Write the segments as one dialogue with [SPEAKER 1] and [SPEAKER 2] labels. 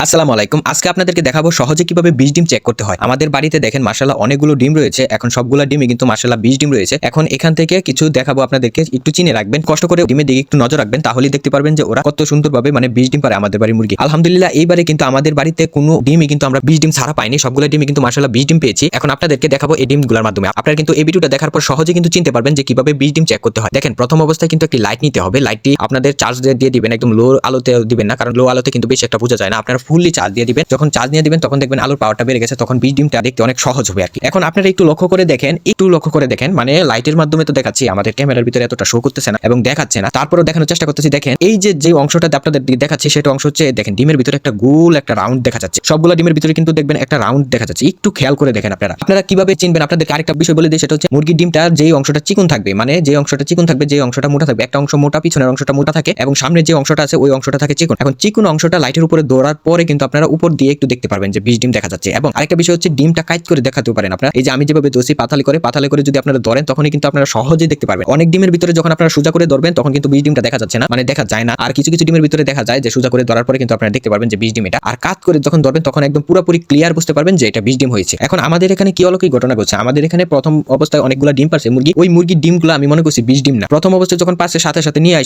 [SPEAKER 1] আসসালামু আলাইকুম। আজকে আপনাদেরকে দেখাবো সহজে কিভাবে বীজ ডিম চেক করতে হয়। আমাদের বাড়িতে দেখেন মাশাআল্লাহ অনেকগুলো ডিম রয়েছে। এখন সবগুলা ডিমই কিন্তু মাশাআল্লাহ বীজ ডিম রয়েছে। এখন এখান থেকে কিছু দেখাবো আপনাদেরকে, একটু চিনে রাখবেন। কষ্ট করে ডিমের দিকে একটু নজর রাখবেন, তাহলেই দেখতে পারবেন যে ওরা কত সুন্দরভাবে বীজ ডিম পারে আমাদের বাড়ির মুরগি। আলহামদুলিল্লাহ এইবারে কিন্তু আমাদের বাড়িতে কোনো ডিমই কিন্তু আমরা বীজ ডিম ছাড়া পাইনি। সবগুলো ডিমই কিন্তু মাশাআল্লাহ বীজ ডিম পেয়েছি। এখন আপনাদেরকে দেখাবো এই ডিমগুলোর মাধ্যমে। আপনারা কিন্তু এই ভিডিওটা দেখার পর সহজে কিন্তু চিনতে পারবেন যে কিভাবে বীজ ডিম চেক করতে হয়। দেখেন প্রথম অবস্থায় কিন্তু একটি লাইট নিতে হবে। লাইটটি আপনাদের চার্জ দিয়ে দিবেন, একদম লো আলোতে দিবেন না, কারণ লো আলোতে কিন্তু বেশি একটা বোঝা যায় না। আপনারা ফুললি চার্জ দিয়ে দিবেন। যখন চার্জ নিয়ে দিবেন তখন দেখবেন আলোর পাওয়ারটা বেড়ে গেছে, তখন বীজ ডিমটা দেখতে অনেক সহজ হবে আর কি। এখন আপনারা একটু লক্ষ্য করে দেখেন, মানে লাইটের মাধ্যমে তো দেখাচ্ছি, আমাদের ক্যামেরার ভিতরে এতটা শো করতেছে না এবং দেখাচ্ছে না, তারপরেও দেখানোর চেষ্টা করতেছি। দেখেন এই যে অংশটাতে আপনাদের দেখাচ্ছি সেটা অংশ হচ্ছে, দেখেন ডিমের ভিতরে একটা গোল একটা রাউন্ড দেখা যাচ্ছে। সবগুলো ডিমের ভিতরে কিন্তু দেখবেন একটা রাউন্ড দেখা যাচ্ছে। একটু খেয়াল করে দেখেন। আপনারা কিভাবে চিনবেন, আপনাদেরকে আরেকটা বিষয় বলে দিই, সেটা হচ্ছে মুরগির ডিমটা যেই অংশটা চিকন থাকবে, মানে যে অংশটা চিকন থাকবে, যে অংশটা মোটা থাকবে, একটা অংশ মোটা, পিছনের অংশটা মোটা থাকে এবং সামনের যে অংশটা আছে ওই অংশটা থাকে চিকন। এখন চিকন অংশটা লাইটের উপরে দৌড়ার পরে কিন্তু আপনারা উপর দিয়ে একটু দেখতে পারবেন যে বীজ ডিম দেখা যাচ্ছে। এবং আরেকটা বিষয় হচ্ছে ডিমটা কাইট করে দেখাতে পারেন আপনারা। এই যে আমি যেভাবে দোষী পাতালে করে যদি আপনারা ধরেন, তখনই কিন্তু আপনারা সহজেই দেখতে পারবেন। অনেক ডিমের ভিতরে যখন আপনারা সোজা করে ধরবেন তখন কিন্তু বীজ ডিমটা দেখা যাচ্ছে না, মানে দেখা যায় না। আর কিছু কিছু ডিমের ভিতরে দেখা যায় যে সোজা করে ধরার পরে কিন্তু আপনারা দেখতে পারবেন যে বীজ ডিম এটা। আর কাট করে যখন ধরবেন তখন একদম পুরোপুরি ক্লিয়ার বুঝতে পারবেন যে এটা বীজ ডিম হয়েছে। এখন আমাদের এখানে কি অলৌকিক ঘটনা ঘটছে, আমাদের এখানে প্রথম অবস্থায় অনেকগুলো ডিম পারছে মুরগি। ওই মুরগির ডিমগুলো আমি মনে করছি বীজ ডিম না। প্রথম অবস্থায় যখন পারছে সাথে সাথে নিয়ে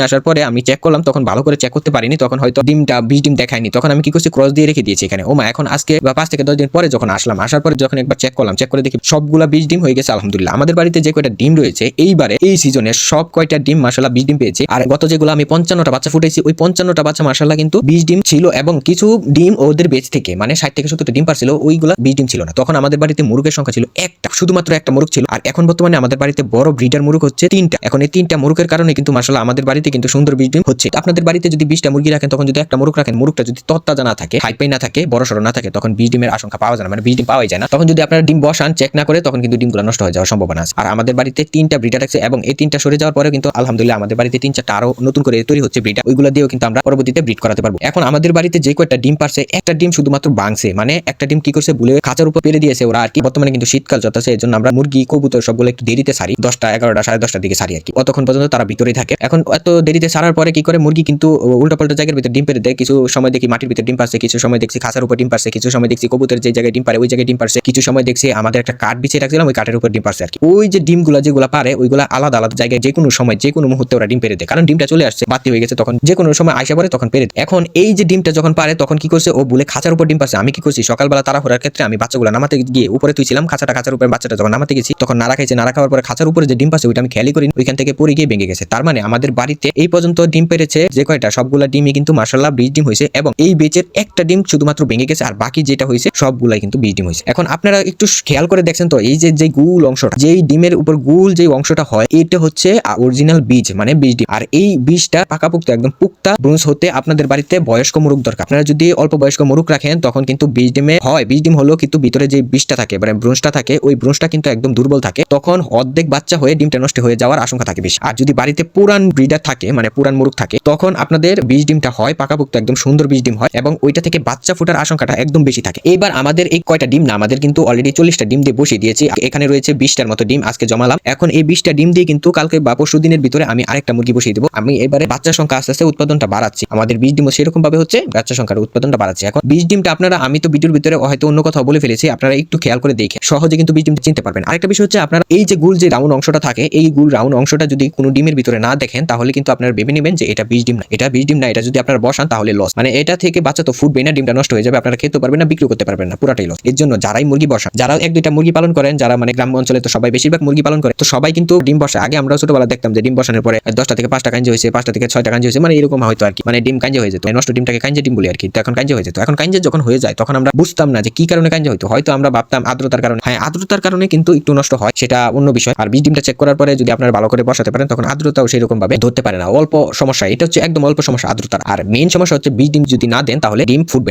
[SPEAKER 1] আসার পরে আমি চেক করলাম, তখন ভালো করে চেক করতে পারিনি, তখন হয়তো ডিমটা বীজ ডিম দেখায়নি। তখন আমি কি করছি, ক্রস দিয়ে রেখে দিয়েছি এখানে। ওমা, এখন আজকে বা 5 থেকে 10 দিন পরে যখন আসার পরে যখন একবার চেক করলাম, চেক করে দেখি সবগুলা বীজ ডিম হয়ে গেছে। আলহামদুলিল্লাহ আমাদের বাড়িতে যে কয়টা ডিম রয়েছে এইবারে এই সিজনে সব কয়টা ডিম মাশাআল্লাহ বীজ ডিম পেয়েছে। আর গত যেগুলো আমি 55টা বাচ্চা ফুটাইছি, ওই 55টা বাচ্চা মাশাআল্লাহ কিন্তু বীজ ডিম ছিল। এবং কিছু ডিম ওদের বেচ থেকে, মানে 60 থেকে 70টা ডিম পারছিল, ওইগুলা বীজ ডিম ছিল না। তখন আমাদের বাড়িতে মুরগের সংখ্যা ছিল একটা, শুধুমাত্র একটা মুরগ ছিল। আর এখন বর্তমানে আমাদের বাড়িতে বড় ব্রিডার মুরগ হচ্ছে 3টা। এখন এই 3টা মুরগের কারণে কিন্তু মাশাআল্লাহ আমাদের বাড়িতে কিন্তু সুন্দর বীজ ডিম হচ্ছে। আপনাদের বাড়িতে যদি 20টা মুরগি রাখেন, তখন যদি একটা মুরগ রাখেন, মুরগটা যদি তত্তাজা না থাকে, হাইপাই না থাকে, বড় সড়ো না থাকে, তখন বীজ ডিমের আশঙ্কা পাওয়া যায় না, মানে বীজ ডিম পাওয়াই যায় না। তখন যদি আপনারা ডিম বসান, চেক না করে, তখন কিন্তু ডিমগুলো নষ্ট হয়ে যাওয়ার সম্ভাবনা আছে। আর আমাদের বাড়িতে 3টা ব্রিডার আছে এবং এই 3টা সরে যাওয়ার পরে কিন্তু আলহামদুলিল্লাহ আমাদের বাড়িতে 3-4টা আরো নতুন করে তৈরি হচ্ছে ব্রিডার। ওইগুলো দিয়েও কিন্তু আমরা পরবর্তীতে ব্রিড করাতে পারবো। এখন আমাদের বাড়িতে যে কয়টা ডিম পারছে, একটা ডিম শুধুমাত্র ভাঙছে, মানে একটা ডিম কি করছে, ভুলে খাঁচার উপর পেরে দিয়েছে ওরা আর কি। বর্তমানে কিন্তু শীতকাল চলতেছে, এই জন্য আমরা মুরগি কবুতর সবগুলো একটু দেরিতে সারি, 10টা 11টা 10:30টার দিকে সারি আর কি। অতক্ষণ পর্যন্ত তারা ভিতরেই থাকে। এখন এত দেরিতে সারার পরে কি করে, মুরগি কিন্তু উল্টাপাল্টা জায়গার ভিতরে ডিম পেরে দেয়। কিছু সময় দেখি মাটির ভিতরে ডিম পারছে, কিছু সময় দেখছি খাঁচার উপর ডিম পারছে, কিছু সময় দেখছি কবুতর যে জায়গায় ডিম পারে ওই জায়গায় ডিম পারছে, কিছু সময় দেখছি আমাদের একটা কাঠ বিছিয়ে রাখছিলাম, ওই কাঠের উপর ডিম পারছে আর কি। ওই যে ডিমগুলো যেগুলো পারে ওইগুলা আলাদা আলাদা জায়গায় যে কোনো সময় যে কোনো মুহূর্তে ওরা ডিম পেরে দেয়, কারণ ডিমটা চলে আসছে, বাতি হয়ে গেছে, তখন যে কোনো সময় আইসা পরে তখন পেরে দেয়। এখন এই যে ডিমটা যখন পারে তখন কি করছে, ও বলে খাঁচার উপর ডিম পারছে। আমি কি করছি, সকালবেলা তাড়াহুড়ার ক্ষেত্রে আমি বাচ্চাগুলো নামাতে গিয়ে উপরে তুইছিলাম, খাঁচার উপরে বাচ্চাটা যখন নামাতে গেছি তখন নাড়া খাইছে, নাড়া খাওয়ার পরে খাঁচার উপরে যে ডিম পাচ্ছে ওইটা আমি খেয়ালই করি, ওইখান থেকে পড়ে গিয়ে ভেঙে গেছে। তার মানে আমাদের বাড়িতে এই পর্যন্ত ডিম পেরেছে যে কয়টা, সবগুলা ডিমই কিন্তু মাশাআল্লাহ বীজ ডিম হয়েছে। এবং এই বেচের একটা ডিম শুধুমাত্র ভেঙে গেছে, আর বাকি যেটা হয়েছে সবগুলাই কিন্তু বীজ ডিম হয়েছে। এখন আপনারা একটু খেয়াল করে দেখছেন তো, এই যে গুল অংশটা, যেই ডিমের উপর গুল যে অংশটা হয়, এটা হচ্ছে অরিজিনাল বীজ, মানে বীজ ডিম। আর এই বীজটা পাকাপোক্ত একদম পুক্তা ব্রুঞ্জ হতে আপনাদের বাড়িতে বয়স্ক মুরগ দরকার। আপনারা যদি অল্প বয়স্ক মুরগ রাখেন, তখন কিন্তু বীজ ডিমে হয়, বীজ ডিম হলো কিন্তু ভিতরে যে বীজটা থাকে, মানে ব্রুঞ্জটা থাকে, ওই ব্রুঞ্জটা কিন্তু একদম দুর্বল থাকে, তখন অর্ধেক বাচ্চা হয়ে ডিমটা নষ্ট হয়ে যাওয়ার আশঙ্কা থাকে বেশি। আর যদি বাড়িতে পুরান ব্রিডার থাকে, মানে পুরান মুরগ থাকে, তখন আপনাদের বীজ ডিমটা হয় পাকাপোক্ত একদম সুন্দর বীজ ডিম হয় এবং ওইটা থেকে বাচ্চা ফোটার আশঙ্কাটা একদম বেশি থাকে। এবার আমাদের এই কয়টা ডিম না, আমাদের কিন্তু অলরেডি 40টা ডিম দিয়ে বসিয়ে দিয়েছি। এখানে রয়েছে 20টার মতো ডিম আজকে জমালাম। এখন এই 20টা ডিম দিয়ে কিন্তু কালকে বা পরশু দিনের ভিতরে আমি আরেকটা মুরগি বসিয়ে দেবো। আমি এবারে বাচ্চার সংখ্যা আস্তে আস্তে উৎপাদনটা বাড়াচ্ছি, আমাদের বীজ ডিমও সেরকম ভাবে হচ্ছে, বাচ্চা সংখ্যার উৎপাদনটা বাড়াচ্ছি। এখন বীজ ডিমটা আপনারা, আমি তো ভিডিওর ভিতরে হয়তো অন্য কথা বলে ফেলেছি, আপনারা একটু খেয়াল করে দেখে সহজে কিন্তু বীজ ডিমটা চিনতে পারবেন। আরেকটা বিষয় হচ্ছে, আপনারা এই যে গুল যে রাউন্ড অংশটা থাকে, এই গুল রাউন্ড অংশটা যদি কোনো ডিমের ভিতরে না দেখেন, তাহলে কিন্তু আপনারা ভেবে নেবেন যে এটা বীজ ডিম না, এটা বীজ ডিম না। এটা যদি আপনারা বসান তাহলে লস, মানে এটা থেকে বাচ্চা তো ফুটবে না, ডিমটা নষ্ট হয়ে যাবে, আপনারা খেতে পারবেন না, বিক্রি করতে পারবেন না, পুরাটাই লস। এর জন্য যারাই মুরগি বসান, যারা 1-2টা মুরগি পালন করেন, যারা মানে গ্রাম অঞ্চলে তো সবাই বেশিরভাগ মুরগি পালন করে, তো সবাই কিন্তু ডিম বসে। আগে আমরা ছোটবেলা দেখতাম যে ডিম বসানোর পরে 10টা থেকে 5টা কাঞ্জি হয়েছে, 5টা থেকে 6টা কাঞ্জি হয়েছে, মানে এরকম হয়তো আর কি, মানে ডিম কাঞ্জি হয়ে যেত, নষ্ট ডিমটাকে কাঞ্জি ডিম বলি আর কি। তো এখন কাঞ্জি হয়ে যেত। এখন কাঞ্জি যখন হয়ে যায় তখন আমরা বুঝতাম না যে কি কারণে কাঞ্জি হয়তো, হয়তো আমরা ভাবতাম আর্দ্রতার কারণে। হ্যাঁ, আর্দ্রতার কারণে কিন্তু একটু নষ্ট হয়, সেটা অন্য বিষয়। আর বীজ ডিমটা চেক করার পরে যদি আপনারা ভালো করে বসাতে পারেন, তখন আর্দ্রতাও সেরকম ভাবে ধরতে পারে না, অল্প সমস্যা। এটা হচ্ছে একদম অল্প সমস্যা আর্দ্রতার। আর মেইন সমস্যা হচ্ছে বীজ ডিম যদি না দেন তাহলে ডিম ফুটবে না।